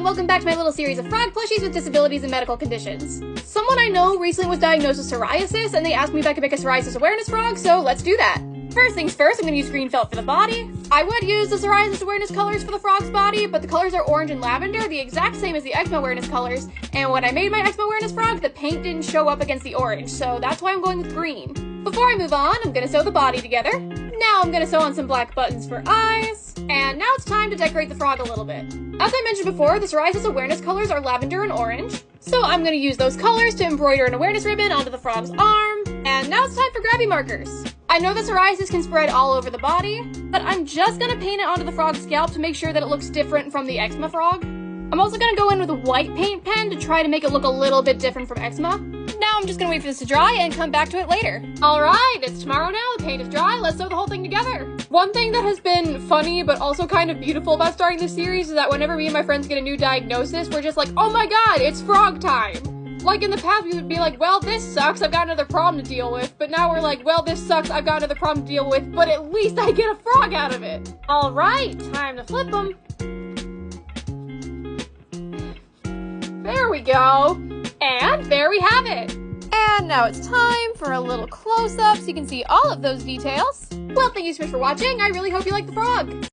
welcome back to my little series of frog plushies with disabilities and medical conditions. Someone I know recently was diagnosed with psoriasis, and they asked me if I could make a psoriasis awareness frog, so let's do that. First things first, I'm going to use green felt for the body. I would use the psoriasis awareness colors for the frog's body, but the colors are orange and lavender, the exact same as the eczema awareness colors, and when I made my eczema awareness frog, the paint didn't show up against the orange, so that's why I'm going with green. Before I move on, I'm going to sew the body together. Now I'm going to sew on some black buttons for eyes, and now it's time to decorate the frog a little bit. As I mentioned before, the psoriasis awareness colors are lavender and orange, so I'm going to use those colors to embroider an awareness ribbon onto the frog's arm, and now it's time for grabby markers. I know that psoriasis can spread all over the body, but I'm just going to paint it onto the frog's scalp to make sure that it looks different from the eczema frog. I'm also going to go in with a white paint pen to try to make it look a little bit different from eczema. Now I'm just going to wait for this to dry and come back to it later. Alright, it's tomorrow now, the paint is dry, let's sew the whole thing together. One thing that has been funny but also kind of beautiful about starting this series is that whenever me and my friends get a new diagnosis, we're just like, oh my god, it's frog time! Like in the past we would be like, well this sucks, I've got another problem to deal with, but now we're like, well this sucks, I've got another problem to deal with, but at least I get a frog out of it! Alright, time to flip them. There we go! And there we have it! And now it's time for a little close-up so you can see all of those details. Well, thank you so much for watching. I really hope you like the frog.